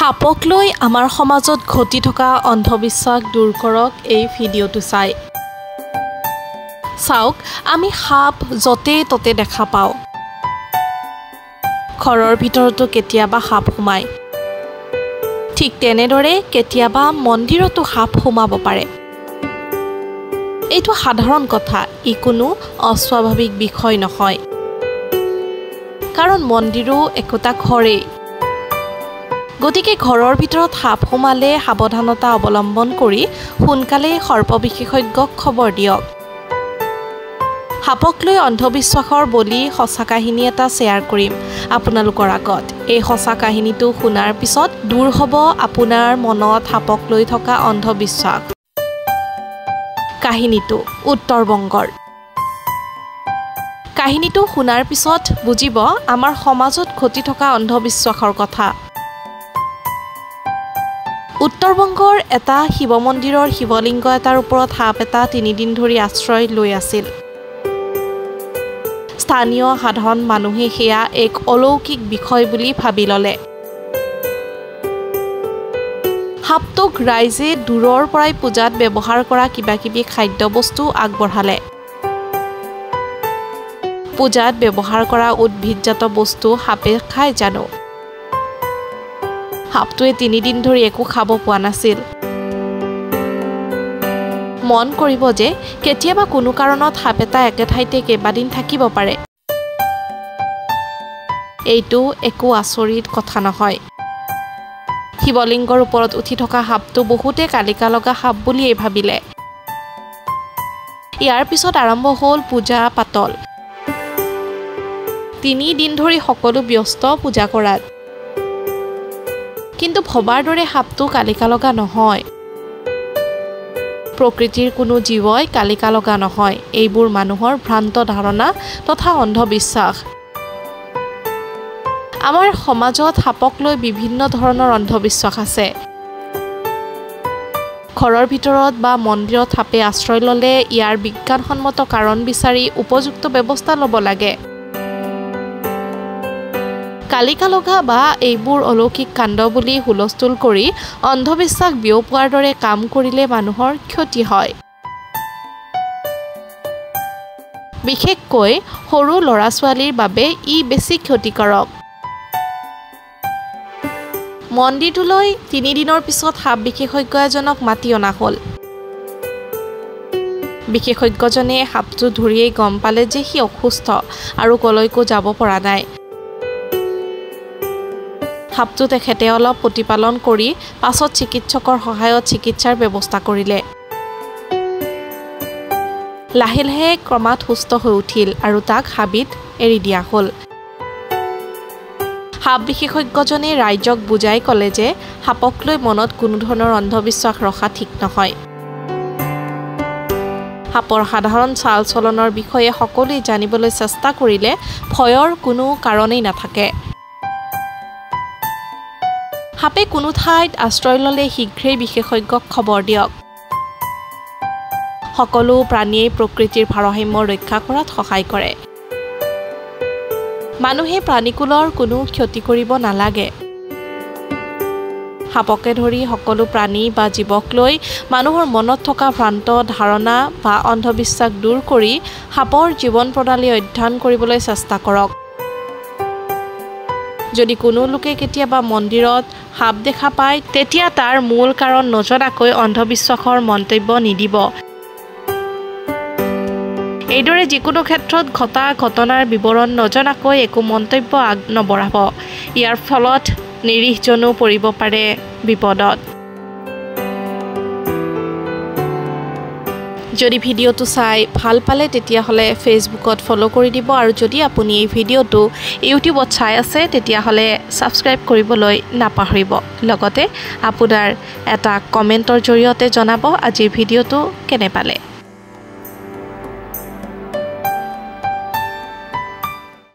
সাপক লৈ আমাৰ সমাজত ঘটি থকা অন্ধবিশ্বাস দূৰ কৰক এই ভিডিঅ'টো চাই। চাওক, আমি সাপ য'তে ত'তে দেখা পাওঁ। ঘৰৰ ভিতৰতো কেতিয়াবা সাপ সোমায়। ঠিক তেনেদৰে কেতিয়াবা মন্দিৰতো সাপ সোমাব পাৰে। এইটো সাধাৰণ কথা, ই কোনো অস্বাভাৱিক বিষয় নহয়। কাৰণ মন্দিৰো একোটা ঘৰেই। গতিকে ঘৰৰ ভিতৰত সাপ সোমালে সাৱধানতা অৱলম্বন কৰি সোনকালেই সৰ্প বিশেষজ্ঞক খবৰ দিয়ক। সাপক লৈ অন্ধবিশ্বাসৰ বলি সঁচা কাহিনী এটা শ্বেয়াৰ কৰিম আপোনালোকৰ আগত। এই সঁচা কাহিনীটো শুনাৰ পিছত দূৰ হ'ব আপোনাৰ মনত সাপক লৈ থকা অন্ধবিশ্বাস। কাহিনীটো উত্তৰবংগৰ। কাহিনীটো শুনাৰ পিছত বুজিব আমাৰ সমাজত ঘটি থকা অন্ধবিশ্বাসৰ কথা। উত্তৰবংগৰ এটা শিৱ মন্দিৰৰ শিৱলিংগ এটাৰ ওপৰত সাপ এটা 3 দিন ধৰি আশ্ৰয় লৈ আছিল। স্থানীয় সাধাৰণ মানুহে সেয়া এক অলৌকিক বিষয় বুলি ভাবি ল'লে। সাপটোক ৰাইজে দূৰৰ পৰাই পূজাত ব্যৱহাৰ কৰা কিবা-কিবি খাদ্যবস্তু আগবঢ়ালে। পূজাত ব্যৱহাৰ কৰা উদ্ভিদজাত বস্তু সাপে খায় জানো? সাপটোৱে 3 দিন ধৰি একো খাব পোৱা নাছিল। মন কৰিব যে কেতিয়াবা কোনো কাৰণত সাপ এটা একে ঠাইতে কেইবাদিন থাকিব পাৰে। এইটো একো আচৰিত কথা নহয়। শিৱলিংগৰ ওপৰত উঠি থকা সাপটো বহুতে কালিকা লগা সাপ বুলিয়েই ভাবিলে। ইয়াৰ পিছত আৰম্ভ হ'ল পূজা পাতল। 3 দিন ধৰি সকলো ব্যস্ত পূজা কৰাত। কিন্তু ভবাৰ দৰে সাপটো কালিকা লগা নহয়। প্ৰকৃতিৰ কোনো জীৱই কালিকা লগা নহয়। এইবোৰ মানুহৰ ভ্ৰান্ত ধাৰণা তথা অন্ধবিশ্বাস। আমাৰ সমাজত সাপক লৈ বিভিন্ন ধৰণৰ অন্ধবিশ্বাস আছে। ঘৰৰ ভিতৰত বা মন্দিৰত সাপে আশ্ৰয় ল'লে ইয়াৰ বিজ্ঞানসন্মত কাৰণ বিচাৰি উপযুক্ত ব্যৱস্থা ল'ব লাগে। কালিকা লগা বা এইবোৰ অলৌকিক কাণ্ড বুলি হুলস্থুল কৰি অন্ধবিশ্বাস বিয়পোৱাৰ দৰে কাম কৰিলে মানুহৰ ক্ষতি হয়। বিশেষকৈ সৰু ল'ৰা-ছোৱালীৰ বাবে ই বেছি ক্ষতিকাৰক। মন্দিৰটোলৈ 3 দিনৰ পিছত সাপ বিশেষজ্ঞ এজনক মাতি অনা হ'ল। বিশেষজ্ঞজনে সাপটো ধৰিয়েই গম পালে যে সি অসুস্থ আৰু কলৈকো যাব পৰা নাই। সাপটো তেখেতে অলপ প্ৰতিপালন কৰি পাছত চিকিৎসকৰ সহায়ত চিকিৎসাৰ ব্যৱস্থা কৰিলে। লাহে লাহে ক্ৰমাৎ সুস্থ হৈ উঠিল আৰু তাক হাবিত এৰি দিয়া হ'ল। সাপ বিশেষজ্ঞজনে ৰাইজক বুজাই ক'লে যে সাপক লৈ মনত কোনো ধৰণৰ অন্ধবিশ্বাস ৰখা ঠিক নহয়। সাপৰ সাধাৰণ চাল চলনৰ বিষয়ে সকলোৱে জানিবলৈ চেষ্টা কৰিলে ভয়ৰ কোনো কাৰণেই নাথাকে। সাপে কোনো ঠাইত আশ্ৰয় ল'লে শীঘ্ৰেই বিশেষজ্ঞক খবৰ দিয়ক। সকলো প্ৰাণীয়ে প্ৰকৃতিৰ ভাৰসাম্য ৰক্ষা কৰাত সহায় কৰে। মানুহে প্ৰাণীকুলৰ কোনো ক্ষতি কৰিব নালাগে। সাপকে ধৰি সকলো প্ৰাণী বা জীৱক লৈ মানুহৰ মনত থকা ভ্ৰান্ত ধাৰণা বা অন্ধবিশ্বাস দূৰ কৰি সাপৰ জীৱন প্ৰণালী অধ্যয়ন কৰিবলৈ চেষ্টা কৰক। যদি কোনো লোকে কেতিয়াবা মন্দিৰত সাপ দেখা পায় তেতিয়া তাৰ মূল কাৰণ নজনাকৈ অন্ধবিশ্বাসৰ মন্তব্য নিদিব। এইদৰে যিকোনো ক্ষেত্ৰত ঘটা ঘটনাৰ বিৱৰণ নজনাকৈ একো মন্তব্য নবঢ়াব। ইয়াৰ ফলত নিৰীহজনো পৰিব পাৰে বিপদত। যদি ভিডিঅ'টো চাই ভাল পালে তেতিয়াহ'লে ফেচবুকত ফ'ল' কৰি দিব আৰু যদি আপুনি এই ভিডিঅ'টো ইউটিউবত চাই আছে তেতিয়াহ'লে ছাবস্ক্ৰাইব কৰিবলৈ নাপাহৰিব। লগতে আপোনাৰ এটা কমেণ্টৰ জৰিয়তে জনাব আজিৰ ভিডিঅ'টো কেনে পালে।